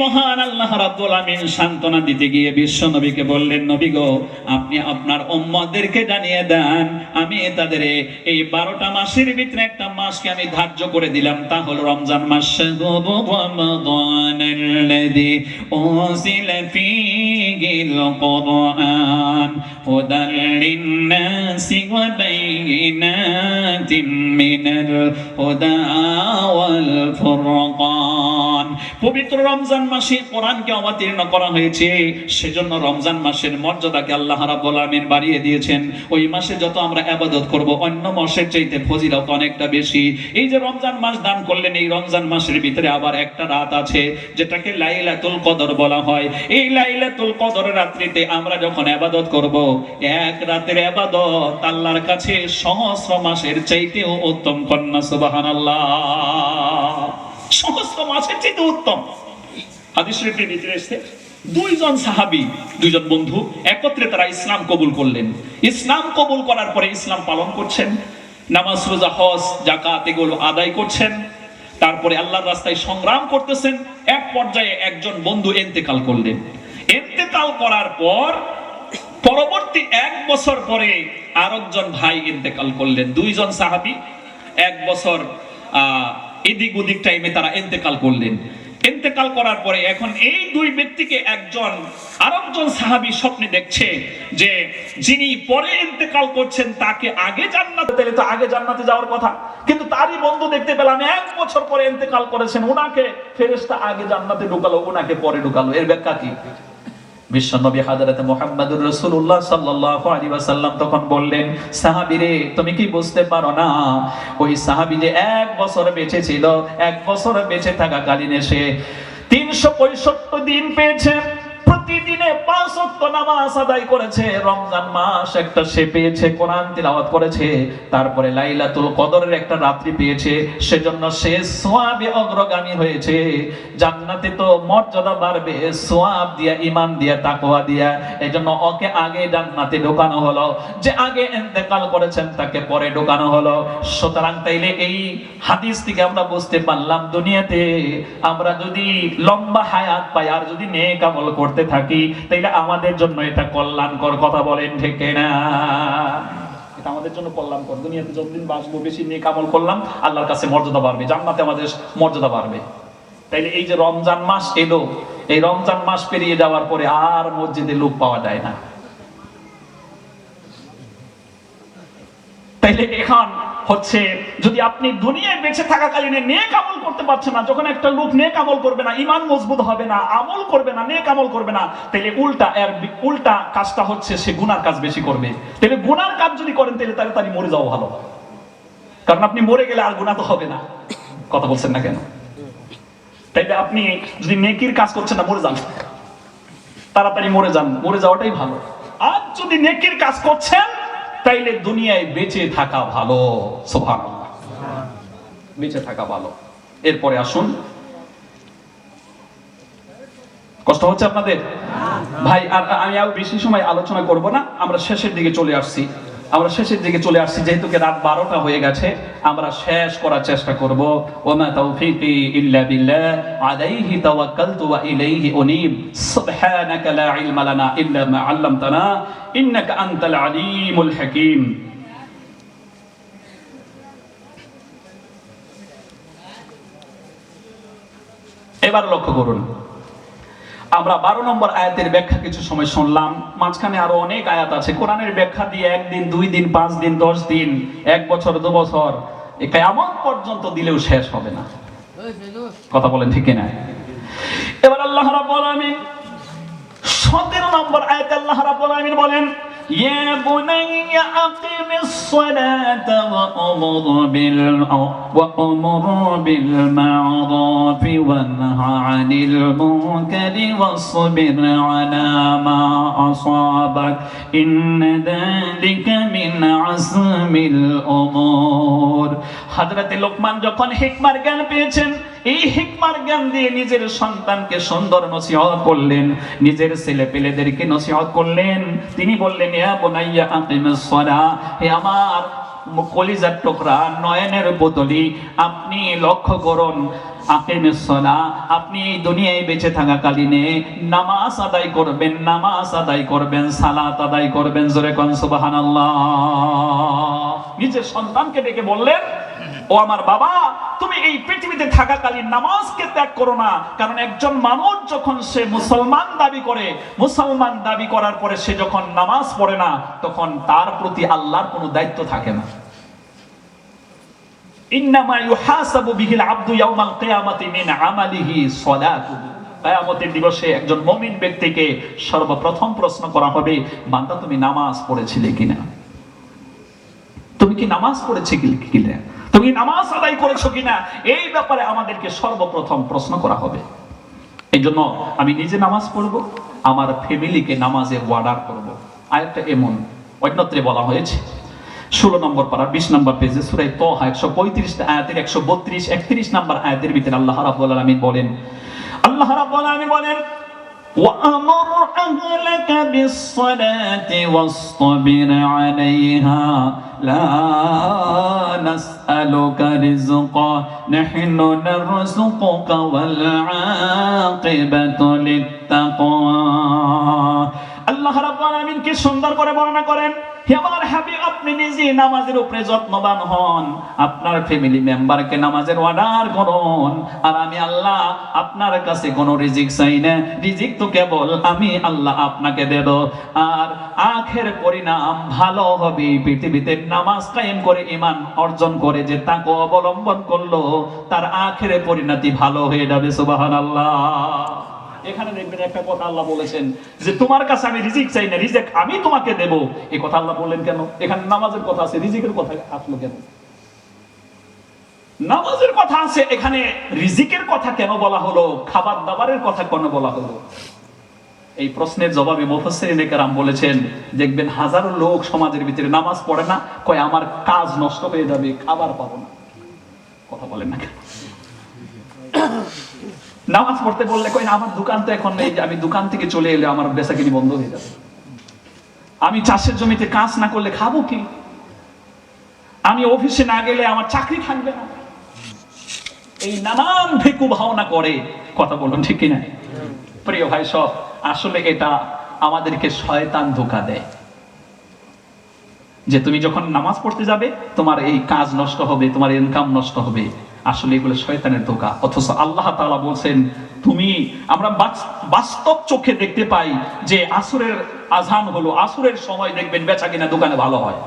মহান আল্লাহ রাব্বুল আমিন সান্ত্বনা দিতে গিয়ে বিশ্ব নবীকে বললেন, নবী গো, আপনি আপনার উম্মতদেরকে জানিয়ে দেন আমি তাদের এই 12টা মাসের ভিতরে একটা মাসকে আমি ধার্য করে দিলাম, তা হলো রমজান মাস। রমাদানাল্লাযী উনজিলা ফীহিল কুরআন হুদাল লিন-নাসি ওয়া বাইয়িনাতিন মিনাল হুদা ওয়াল ফুরকান। পবিত্র রমজান মাসে কোরআনকে অবতীর্ণ করা হয়েছে, সেজন্য রমজান মাসের মর্যাদাকে আল্লাহ রাব্বুল আমিন বাড়িয়ে দিয়েছেন। ওই মাসে যত আমরা ইবাদত করব অন্য মাসের চাইতে ফজিলত অনেকটা বেশি। এই যে রমজান মাস দান করলেন, এই রমজান মাসের ভিতরে আবার একটা রাত আছে যেটাকে লাইলাতুল কদর বলা হয়। এই লাইলাতুল কদর রাত্রিতে আমরা যখন ইবাদত করব, এক রাতের ইবাদত আল্লাহর কাছে সহস্র মাসের চাইতেও উত্তম। কন্যা সুবহানাল্লাহ, সহস্র মাসের চাইতে উত্তম। হাদিস শরীফের ভিতরে এসেছে দুইজন সাহাবী, দুইজন বন্ধু একত্রে তারা ইসলাম কবুল করলেন। ইসলাম কবুল করার পরে ইসলাম পালন করছেন, নামাজ রোজা হজ যাকাত এগুলো আদায় করছেন, তারপরে আল্লাহর রাস্তায় সংগ্রাম করতেছেন। এক পর্যায়ে একজন বন্ধু ইন্তেকাল করলেন। ইন্তেকাল করার পর পরবর্তী 1 বছর পরে আরেকজন ভাই ইন্তেকাল করলেন। দুইজন সাহাবী 1 বছর এদিক ওদিক টাইমে তারা ইন্তেকাল করলেন। ইন্তেকাল করার পরে এখন এই দুই ব্যক্তিকে আরেকজন সাহাবী স্বপ্নে দেখছে যে যিনি পরে ইন্তেকাল করছেন তাকে আগে জান্নাতে, তাহলে তো আগে জান্নাতে যাওয়ার কথা, কিন্তু তারই বন্ধু দেখতে পেলাম 1 বছর পরে ইন্তেকাল করেছেন, ওনাকে ফেরেশতা আগে জান্নাতে ঢুকালো, ওনাকে পরে ঢুকালো। এর ব্যাখ্যা কি? বিশ্বনবী হযরত মুহাম্মদুর রাসূলুল্লাহ সাল্লাল্লাহু আলাইহি ওয়াসাল্লাম তখন বললেন, সাহাবীরে তুমি কি বুঝতে পারো না, ওই সাহাবী যে 1 বছর বেঁচে ছিল, 1 বছর বেঁচে থাকাকালীন সে 365 দিন পেয়েছে, প্রতিদিনে 5 ওয়াক্ত নামাজ আদায় করেছে, রমজান মাস একটা সে পেয়েছে, কোরআন তিলাওয়াত করেছে, তারপরে লাইলাতুল কদরের একটা রাত্রি পেয়েছে, সেজন্য সে সওয়াবে অগ্রগামী হয়েছে। জান্নাতে তো মর্যাদা বাড়বে সওয়াব দিয়া, ঈমান দিয়া, তাকওয়া দিয়া, এজন্য ওকে আগে জান্নাতে ঢোকানো হলো। যে আগে ইন্তেকাল করেছেন তাকে পরে ঢোকানো হলো। সুতরাং তাইলে এই হাদিস থেকে আমরা বুঝতে পারলাম, দুনিয়াতে আমরা যদি লম্বা হায়াত পাই আর যদি নেক আমল করতে থাকি তাইলে আমাদের জন্য এটা কল্যাণকর। কথা বলেন ঠিক না? এটা আমাদের জন্য কল্যাণকর। দুনিয়াতে যতদিন বাঁচবো বেশি নেক আমল করলাম, আল্লাহর কাছে মর্যাদা বাড়বে, জান্নাতে আমাদের মর্যাদা বাড়বে। তাইলে এই যে রমজান মাস এলো, এই রমজান মাস পেরিয়ে যাওয়ার পরে আর মসজিদে লোক পাওয়া যায় না। তাইলে এখন হচ্ছে, যদি আপনি দুনিয়ায় বেঁচে থাকাকালীন নেক আমল করতে পারছেন না, যখন একটা লোক নেক আমল করবে না, ঈমান মজবুত হবে না, আমল করবে না, নেক আমল করবে না, তাহলে উল্টা কাজটা হচ্ছে সে গুনার কাজ বেশি করবে। তাহলে গুনার কাজ যদি করেন তাহলে তাড়াতাড়ি মরে যাওয়া ভালো, কারণ আপনি মরে গেলে আর গুনাহ তো হবে না। কথা বলছেন না কেন? তাইলে আপনি যদি নেকির কাজ করছেন না, মরে যান, তাড়াতাড়ি মরে যান, মরে যাওয়াটাই ভালো। আর যদি নেকির কাজ করছেন তাইলে দুনিয়ায় বেঁচে থাকা ভালো। সুবহানাল্লাহ, বেঁচে থাকা ভালো। এরপরে আসুন, কষ্ট হচ্ছে আপনাদের ভাই? আর আমি আর বেশি সময় আলোচনা করব না, আমরা শেষের দিকে চলে আসছি। যেহেতু রাত 12টা হয়ে গেছে, আমরা শেষ করার চেষ্টা করব। ওমা তাওফীকি ইল্লা বিল্লাহ, আলাইহি তাওয়াক্কালতু ওয়া ইলাইহি উনীব, সুবহানাকা লা ইলমা লানা ইল্লা মা আল্লামতানা ইন্নাকা আনতাল আলীমুল হাকীম। এবার লক্ষ্য করুন, আমরা 12 নম্বর আয়াতের ব্যাখ্যা কিছু সময় শুনলাম, মাঝখানে আরো অনেক আয়াত আছে। কোরআনের ব্যাখ্যা দিয়ে 1 দিন, 2 দিন, 5 দিন, 10 দিন, 1 বছর, 2 বছর, কিয়ামত পর্যন্ত দিলেও শেষ হবে না। কথা বলেন ঠিক না? এবার আল্লাহ রাব্বুল আমিন 17 নম্বর আয়াতে আল্লাহ রাব্বুল আমিন বলেন, ইয়া বুনাইয়া আকিমিস সালাতা ওয়া আমুর বিল মা'রুফি ওয়া নাহা আনিল মুনকারি ওয়াসবির আলা মা আসাবাক ইন্না যালিকা মিন আযমিল উমুর। হযরত লোকমান যখন হিকমার জ্ঞান পেয়েছেন, এই হিকমার জ্ঞান দিয়ে নিজের সন্তানকে সুন্দর নসিহত করলেন, নিজের ছেলে পেলেদেরকে নসিহত করলেন। তিনি বললেন, ইয়া বুনাইয়া আকিমিস সালাহ, হে আমার কলিজার টুকরা, নয়নের পুতলি, আপনি লক্ষ্য করুন, আকিমিস সালাহ, আপনি এই দুনিয়ায় বেঁচে থাকাকালীনে নামাজ আদায় করবেন, নামাজ আদায় করবেন, সালাত আদায় করবেন। জোরে কোন সুবহানাল্লাহ। নিজের সন্তানকে ডেকে বললেন, ও আমার বাবা, তুমি এই পৃথিবীতে থাকাকালীন নামাজকে ত্যাগ করো না। কারণ একজন মানুষ যখন সে মুসলমান দাবি করে, মুসলমান দাবি করার পরে সে যখন নামাজ পড়ে না, তখন তার প্রতি আল্লাহর কোনো দায়িত্ব থাকে না। ইন্নামা ইউহাসাবু বিহিল আবদু ইয়াউমাল কিয়ামাতি মিন আমালিহি সালাতুহু। কিয়ামতের দিবসে একজন মুমিন ব্যক্তিকে সর্বপ্রথম প্রশ্ন করা হবে, বান্দা তুমি নামাজ পড়েছিলে কিনা? তুমি কি নামাজ পড়েছিলে কিনা? তুমি নামাজ আদায় করেছো কিনা? এই ব্যাপারে আমাদেরকে সর্বপ্রথম প্রশ্ন করা হবে। এই জন্য আমি নিজে নামাজ পড়বো, আমার ফ্যামিলিকে নামাজের ওয়ার্ডার করব। আয়াতটা এমন অন্যত্রে বলা হয়েছে 16 নম্বর পারা 20 নম্বর পেজে সূরা তাহা 135 আয়াতের 132 31 নম্বর আয়াতের ভিতরে আল্লাহ রাব্বুল আলামিন বলেন, আল্লাহ রাব্বুল আলামিন বলেন, وَأَمُرْ أَهْلَكَ بِالصَّلَاةِ وَاصْطَبِرْ عَلَيْهَا لَا نَسْأَلُكَ رِزْقًا نَحْنُ نَرْزُقُكَ وَالْعَاقِبَةُ لِلتَّقْوَى। আল্লাহ রাব্বুল আলামিন কি সুন্দর করে বর্ণনা করেন, হে আমার হাবিব, আপনি নিজে নামাজের উপরে যত্নবান হন, আপনার ফ্যামিলি মেম্বারকে নামাজের অর্ডার করুন। আর আমি আল্লাহ আপনার কাছে কোনো রিজিক চাই না, রিজিক তো কেবল আমি আল্লাহ আপনাকে দেব। আর আখের পরিণাম ভালো হবে। পৃথিবীতে নামাজ কায়েম করে ঈমান অর্জন করে যে তাকওয়া অবলম্বন করলো, তার আখের পরিণতি ভালো হয়ে যাবে। সুবহানাল্লাহ। এখানে দেখবেন একটা কথা আল্লাহ বলেছেন যে তোমার কাছে আমি রিজিক চাই না, রিজিক আমি তোমাকে দেব। এই কথা আল্লাহ বললেন কেন? এখানে নামাজের কথা আছে, রিজিকের কথা আসলো কেন? নামাজের কথা আছে, এখানে রিজিকের কথা কেন বলা হলো? খাবার দাবারের কথা কেন বলা হলো? এই প্রশ্নের জবাবে মুফাসসিরিনে কেরাম বলেছেন, দেখবেন হাজারো লোক সমাজের ভিতরে নামাজ পড়ে না, কয় আমার কাজ নষ্ট হয়ে যাবে, খাবার পাবো না। কথা বলেন না কেন? নামাজ পড়তে বললে কই না, আমার দোকান তো এখন নেই, আমি দোকান থেকে চলে এলে আমার বেচাকিনি বন্ধ হয়ে যাবে। আমি চাষের জমিতে কাজ না করলে খাবো কি? আমি অফিসে না গেলে আমার চাকরি থাকবে না। এই নানান ভেকু ভাবনা করে। কথা বলুন ঠিক কিনা? প্রিয় ভাই সব, আসলে এটা আমাদেরকে শয়তান ধোঁকা দেয় যে তুমি যখন নামাজ পড়তে যাবে তোমার এই কাজ নষ্ট হবে, তোমার ইনকাম নষ্ট হবে। আসলে এগুলো শয়তানের ধোঁকা। অথচ আল্লাহ তাআলা বলছেন, তুমি আমরা বাস্তব চোখে দেখতে পাই যে আসরের আজান হলো, আসরের সময় দেখবেন বেচা কিনা দোকানে ভালো হয়,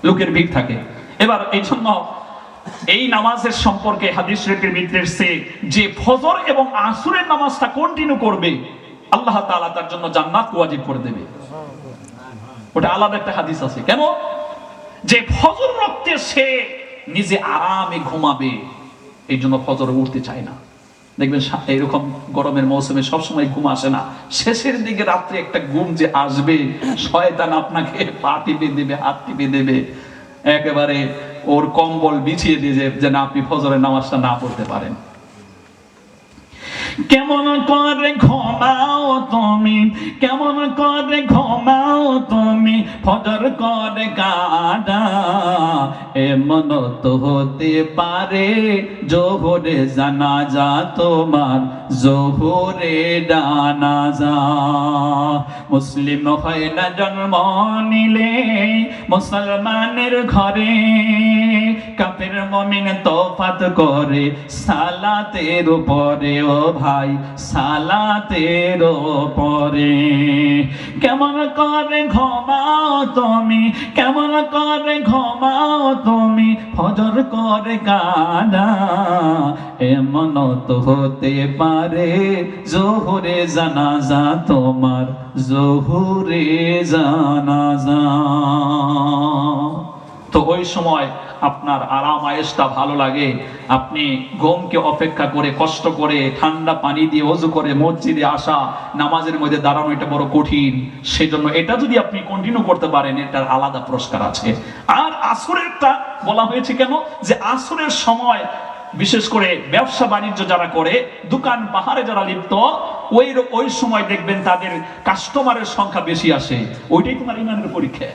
লোকের ভিড় থাকে। এবার এই জন্য এই নামাজের সম্পর্কে হাদিস শরীফের ভিতরে এসেছে যে ফজর এবং আসরের নামাজটা কন্টিনিউ করবে, আল্লাহ তাআলা তার জন্য জান্নাত ওয়াজিব করে দেবে। ওটা আলাদা একটা হাদিস আছে। কেন? যে ফজর রক্তে সে নিজে আরামে ঘুমাবে, এই জন্য ফজরে উঠতে চায় না। দেখবেন এরকম গরমের মৌসুমে সবসময় ঘুম আসে না, শেষের দিকে রাত্রে একটা ঘুম যে আসবে, শয়তান আপনাকে পা টিপে দেবে, হাত টিপে দেবে, একেবারে ওর কম্বল বিছিয়ে দিয়ে যেন আপনি ফজরের নামাজটা না পড়তে পারেন। কেমন করে ঘুমাও তুমি, কেমন করে ঘুমাও তুমি, ফজর করে কাদা। এমন তো হতে পারে জোহরে জানাজা তোমার, জোহরে জানাজা। মুসলিম হয় না জন্ম নিলে মুসলমানের ঘরে, কাফের মুমিন তফাত করে সালাতের উপরে। ও ভাই, সালাতের উপরে। কেমন করে ঘুমাও তুমি, কেমন করে ঘুমাও তুমি, ফজর করে কাদা। এমন তো হতে পারে জোহরে জানাজা তোমার, জোহরে জানাজা। তো ওই সময় আপনার আরাম আয়েশটা ভালো লাগে, আপনি ঘুমকে অপেক্ষা করে কষ্ট করে ঠান্ডা পানি দিয়ে ওযু করে মসজিদে আসা, নামাজের মধ্যে দাঁড়ানো এটা বড় কঠিন। সেজন্য এটা যদি আপনি কন্টিনিউ করতে পারেন, এটার আলাদা পুরস্কার আছে। আর আসরেরটা বলা হয়েছে কেন? যে আসরের সময় বিশেষ করে ব্যবসা বাণিজ্য যারা করে, দোকান পাহাড়ে যারা লিপ্ত, ওই সময় দেখবেন তাদের কাস্টমারের সংখ্যা বেশি আসে। ওইটাই তোমার ইমানের পরীক্ষা।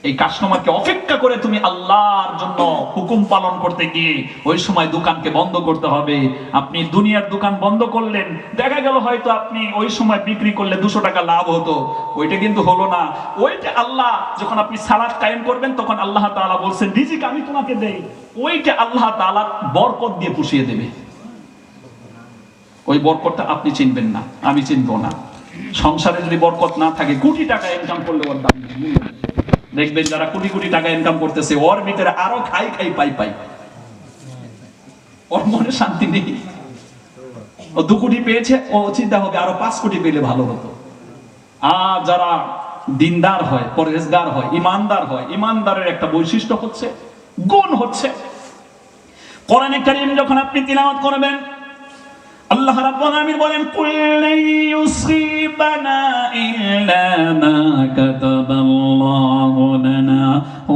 এই কাস্টমারকে অপেক্ষা করে তুমি আল্লাহর জন্য হুকুম পালন করতে গিয়ে ওই সময় দোকানকে বন্ধ করতে হবে। আপনি দুনিয়ার দোকান বন্ধ করলেন, দেখা গেল হয়তো আপনি ওই সময় বিক্রি করলে 200 টাকা লাভ হতো, ওইটা কিন্তু হলো না। ওইটা আল্লাহ যখন আপনি সালাত কায়েম করবেন তখন আল্লাহ তাআলা বলছেন রিজিক আমি তোমাকে দেই, ওইটা আল্লাহ তাআলা বরকত দিয়ে পুষিয়ে দেবে। ওই বরকতটা আপনি চিনবেন না, আমি চিনবো না। সংসারে যদি বরকত না থাকে, কোটি টাকা ইনকাম করলে ওর দাম নেই। দেখবেন যারা কোটি কোটি টাকা ইনকাম করতেছে ওর ভিতরে আরো খাই খাই পাই পাই, ওর মনে শান্তি নেই। ও 2 কোটি পেয়েছে, ও চিন্তা হবে আরো 5 কোটি পেলে ভালো হতো। আর যারা দিনদার হয়, পরহেজগার হয়, ইমানদার হয়, ইমানদারের একটা বৈশিষ্ট্য হচ্ছে, গুণ হচ্ছে, কোরআনে কারীম যখন আপনি তিলাওয়াত করবেন আল্লাহ রাব্বুল আলামিন বলেন কুল্লি ইউসিবানা ইল্লা মা কাতাবাল্লাহু লানা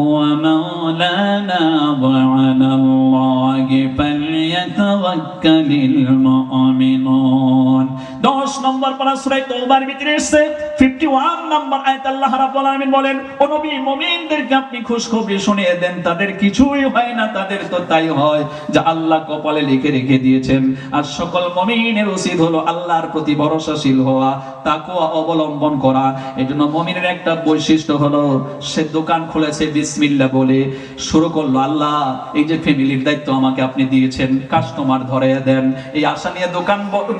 ওয়া মাওলানা ওয়া আলাল্লাহি ফালইয়াতাওয়াক্কালিল মুমিনুন। 10 নম্বর পারা সূরা তাওবার ভিতরে এসেছে 51 নম্বর আয়াত আল্লাহ রাব্বুল আলামিন বলেন ও নবী মুমিনদেরকে আপনি খুশখবরি শুনিয়ে দেন, তাদের কিছুই হয় না, তাদের তো তাই হয় যা আল্লাহ কপালে লিখে রেখে দিয়েছেন। আর সকল মুমিনের উচিত হলো আল্লাহর প্রতি ভরসাশীল হওয়া, তাকওয়া অবলম্বন করা। এজন্য মুমিনের একটা বৈশিষ্ট্য হলো সে দোকান খুলেছে বিসমিল্লাহ বলে শুরু করলো, আল্লাহ এই যে ফ্যামিলির দায়িত্ব আমাকে আপনি দিয়েছেন, কাস্টমার ধরে দেন, এই আশা নিয়ে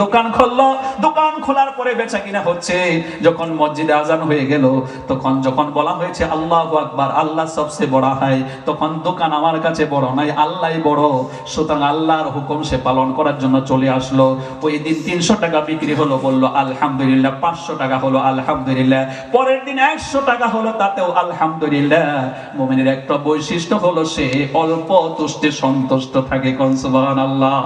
দোকান খুললো। দোকান খোলার পরে বেচা কিনা হচ্ছে। যখন মসজিদে আজান হয়ে গেল তখন যখন বলা হয়েছে আল্লাহু আকবার, আল্লাহ সবচেয়ে বড় হয়, তখন দোকান আমার কাছে বড় নাই, আল্লাহই বড়। সুতরাং আল্লাহর হুকুম সে পালন করার জন্য চলে আসলো। ওই দিন 300 টাকা বিক্রি হলো, বলল আলহামদুলিল্লাহ। 500 টাকা হলো আলহামদুলিল্লাহ। পরের দিন 100 টাকা হলো, তাতেও আলহামদুলিল্লাহ। মুমিনের একটা বৈশিষ্ট্য হলো সে অল্প তুষ্টে সন্তুষ্ট থাকে। কোন সুবহানাল্লাহ।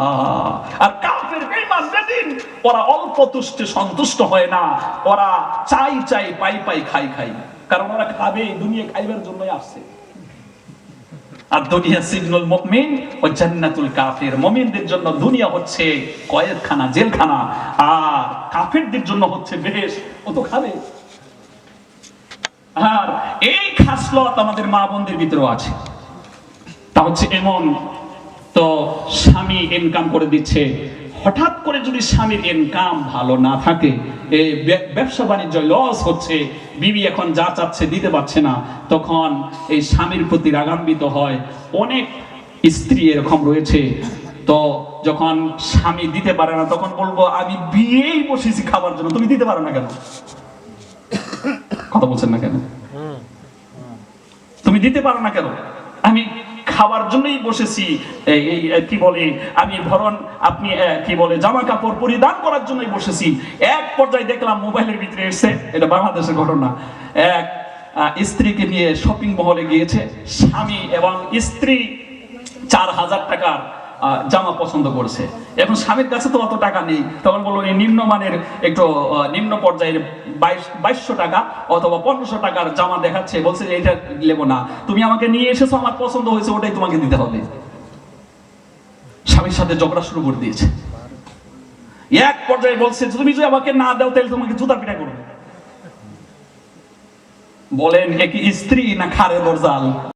আর কাফের বেঈমান বেদিন ওরা অল্প তুষ্টে সন্তুষ্ট হয় না, ওরা চাই চাই পাই পাই খাই খাই, কারণ ওরা খাবে, দুনিয়া খাইবার জন্যই আসছে। আর দুনিয়া সিজনুল মুমিন ও জান্নাতুল কাফির, মুমিনদের জন্য দুনিয়া হচ্ছে কয়েদখানা, জেলখানা, আর কাফেরদের জন্য হচ্ছে বেহেশত, ও তো খাবে। আর এই খাসলত আমাদের মা বোনদের ভিতরেও আছে। তা হচ্ছে এমন, তো স্বামী ইনকাম করে দিচ্ছে, হঠাৎ করে যদি স্বামীর ইনকাম ভালো না থাকে, এই ব্যবসা বাণিজ্য লস হচ্ছে, বিবি এখন যা চাচ্ছে দিতে পারছে না, তখন এই স্বামীর প্রতি রাগান্বিত হয়। অনেক স্ত্রী এরকম রয়েছে, তো যখন স্বামী দিতে পারে না তখন বলবো আমি বিয়েই বসেছি খাবার জন্য, তুমি দিতে পারো না কেন? কথা বলছেন না কেন? তুমি দিতে পারো না কেন? আমি খাবার জন্যই বসেছি, কি বলে আমি ধরুন আপনি কি বলে জামা কাপড় পরিধান করার জন্যই বসেছি। এক পর্যায়ে দেখলাম মোবাইলের ভিতরে এসে, এটা বাংলাদেশের ঘটনা, এক স্ত্রীকে নিয়ে শপিং মহলে গিয়েছে, স্বামী এবং স্ত্রী 4000 টাকার জামা পছন্দ করছে। এখন স্বামীর কাছে তো অত টাকা নেই, তখন বললো এই নিম্নমানের একটু নিম্ন পর্যায়ের 2200 টাকা অথবা 1500 টাকার জামা দেখাচ্ছে, বলছে যে এটা নেবো না, তুমি আমাকে নিয়ে এসেছো, আমার পছন্দ হয়েছে, ওটাই তোমাকে দিতে হবে। স্বামীর সাথে ঝগড়া শুরু করে দিয়েছে। এক পর্যায়ে বলছে তুমি যদি আমাকে না দাও তাহলে তোমাকে জুতা পিটা করবে। বলেন এ কি স্ত্রী না খারে দরজাল?